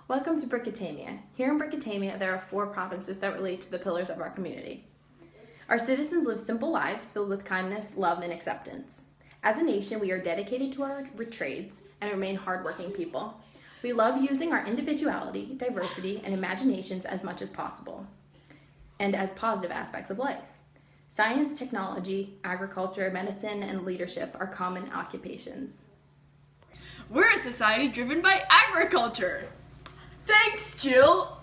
Welcome to Britannia. Here in Britannia, there are 4 provinces that relate to the pillars of our community. Our citizens live simple lives filled with kindness, love, and acceptance. As a nation, we are dedicated to our trades and remain hardworking people. We love using our individuality, diversity, and imaginations as much as possible, and as positive aspects of life. Science, technology, agriculture, medicine, and leadership are common occupations. We're a society driven by agriculture. Thanks, Jill.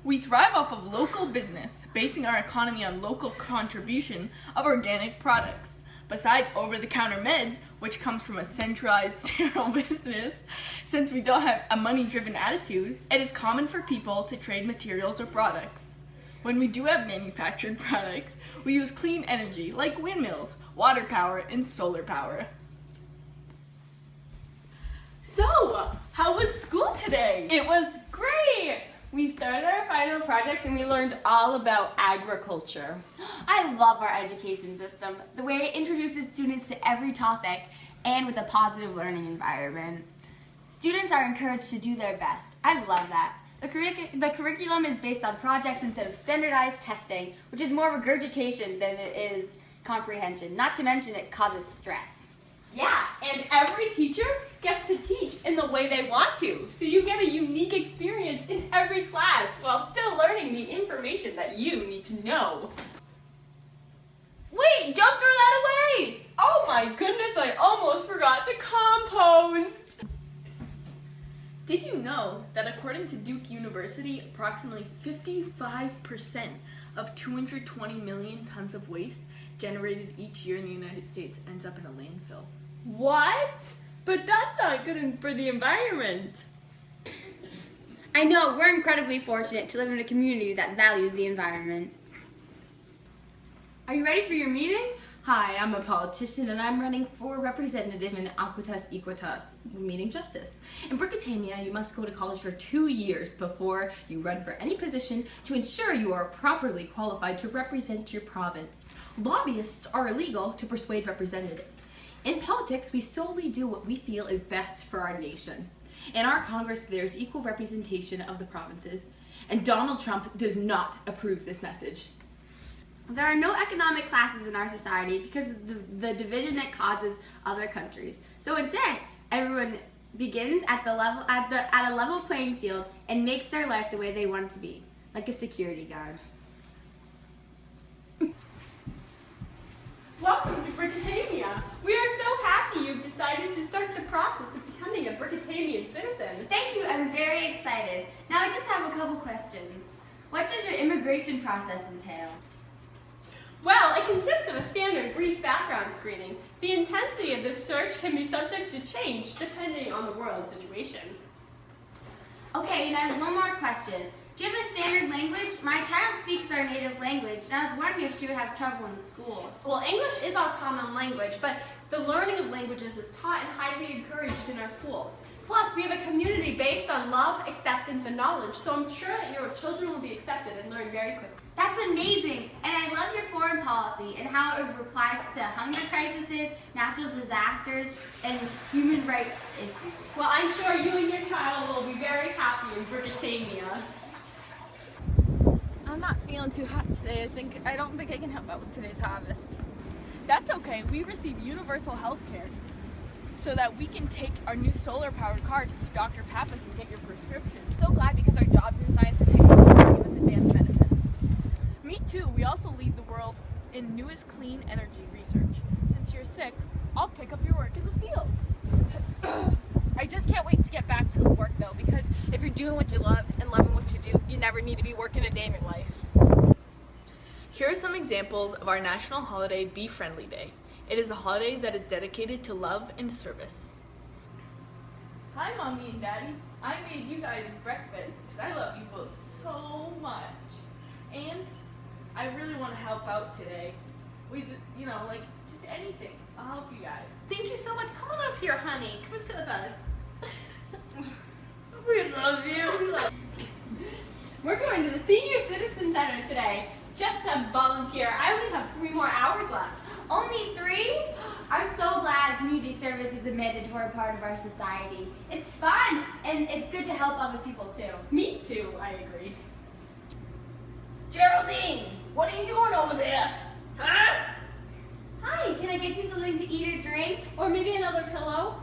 We thrive off of local business, basing our economy on local contribution of organic products. Besides over-the-counter meds, which comes from a centralized, sterile business, since we don't have a money-driven attitude, it is common for people to trade materials or products. When we do have manufactured products, we use clean energy like windmills, water power, and solar power. So, how was school today? It was great! We started our final projects and we learned all about agriculture. I love our education system, the way it introduces students to every topic and with a positive learning environment. Students are encouraged to do their best. I love that. The curriculum is based on projects instead of standardized testing, which is more regurgitation than it is comprehension. Not to mention it causes stress. Yeah, and every teacher gets to teach in the way they want to, so you get a unique experience in every class while still learning the information that you need to know. Wait, don't throw that away! Oh my goodness, I almost forgot to compost! Did you know that according to Duke University, approximately 55% of 220 million tons of waste generated each year in the United States ends up in a landfill? What? But that's not good for the environment. I know, we're incredibly fortunate to live in a community that values the environment. Are you ready for your meeting? Hi, I'm a politician and I'm running for representative in Aquitas Equitas, meaning justice. In Britannia, you must go to college for 2 years before you run for any position to ensure you are properly qualified to represent your province. Lobbyists are illegal to persuade representatives. In politics, we solely do what we feel is best for our nation. In our Congress, there's equal representation of the provinces, and Donald Trump does not approve this message. There are no economic classes in our society because of the division it causes other countries. So instead, everyone begins at a level playing field and makes their life the way they want it to be, like a security guard. Welcome to Britannia! We are so happy you've decided to start the process of becoming a Britannian citizen. Thank you, I'm very excited. Now I just have a couple questions. What does your immigration process entail? Well, it consists of a standard brief background screening. The intensity of this search can be subject to change depending on the world situation. Okay, and I have one more question. Do you have a standard language? My child speaks our native language, and I was wondering if she would have trouble in school. Well, English is our common language, but the learning of languages is taught and highly encouraged in our schools. Plus, we have a community based on love, acceptance, and knowledge, so I'm sure that your children will be accepted and learn very quickly. That's amazing! And I love your foreign policy and how it replies to hunger crises, natural disasters, and human rights issues. Well, I'm sure you and your child will be very happy in Britannia. I'm not feeling too hot today. I don't think I can help out with today's harvest. That's okay. We receive universal health care so that we can take our new solar-powered car to see Dr. Pappas and get your prescription. So glad because our jobs in science and technology give us advanced medicine. Me too. We also lead the world in newest clean energy research. Since you're sick, I'll pick up your work in the field. I just can't wait to get back to the work though, because if you're doing what you love and loving what you do, you never need to be working a day in your life. Here are some examples of our national holiday, Be Friendly Day. It is a holiday that is dedicated to love and service. Hi, Mommy and Daddy. I made you guys breakfast because I love you both so much. And I really want to help out today with, just anything. I'll help you guys. Thank you so much. Come on up here, honey. Come and sit with us. We love you. We're going to the Senior Citizen Center today just to volunteer. I only have 3 more hours left. Only 3? I'm so glad community service service is a mandatory part of our society. It's fun, and it's good to help other people too. Me too, I agree. Geraldine, what are you doing over there? Huh? Hi, can I get you something to eat or drink? Or maybe another pillow?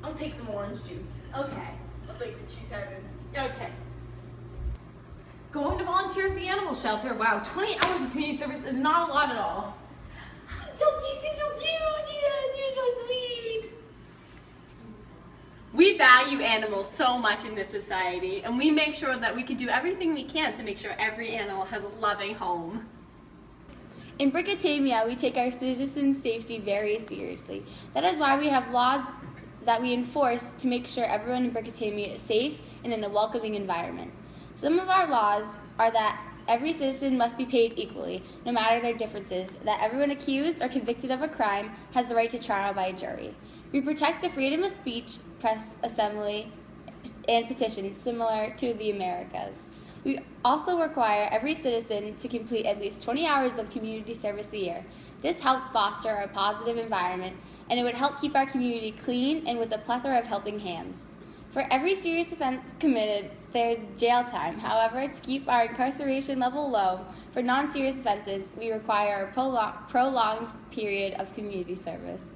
I'll take some orange juice. Okay. I'll take what she's having. Okay. Going to volunteer at the animal shelter. Wow, 20 hours of community service is not a lot at all. Tokies, you're so cute. Yes, you're so sweet. We value animals so much in this society, and we make sure that we can do everything we can to make sure every animal has a loving home. In Brigatimia, we take our citizens' safety very seriously. That is why we have laws that we enforce to make sure everyone in Brigatimia is safe and in a welcoming environment. Some of our laws are that every citizen must be paid equally, no matter their differences, that everyone accused or convicted of a crime has the right to trial by a jury. We protect the freedom of speech, press, assembly, and petition, similar to the Americas. We also require every citizen to complete at least 20 hours of community service a year. This helps foster a positive environment, and it would help keep our community clean and with a plethora of helping hands. For every serious offense committed, there's jail time. However, to keep our incarceration level low, for non-serious offenses, we require a prolonged period of community service.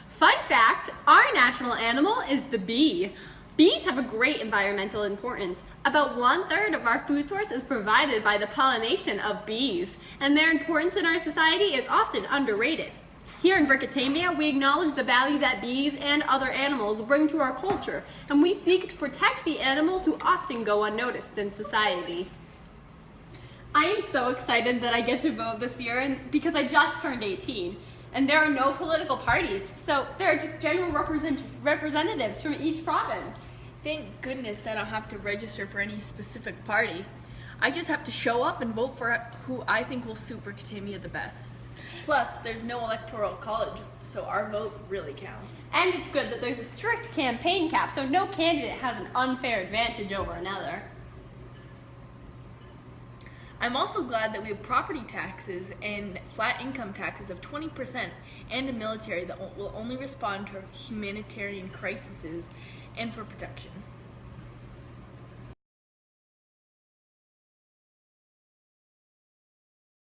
Fun fact, our national animal is the bee. Bees have a great environmental importance. About 1/3 of our food source is provided by the pollination of bees, and their importance in our society is often underrated. Here in Brigatimia, we acknowledge the value that bees and other animals bring to our culture, and we seek to protect the animals who often go unnoticed in society. I am so excited that I get to vote this year because I just turned 18. And there are no political parties, so there are just general representatives from each province. Thank goodness I don't have to register for any specific party. I just have to show up and vote for who I think will suit Brigatimia the best. Plus, there's no electoral college, so our vote really counts. And it's good that there's a strict campaign cap, so no candidate has an unfair advantage over another. I'm also glad that we have property taxes and flat income taxes of 20% and a military that will only respond to humanitarian crises and for protection.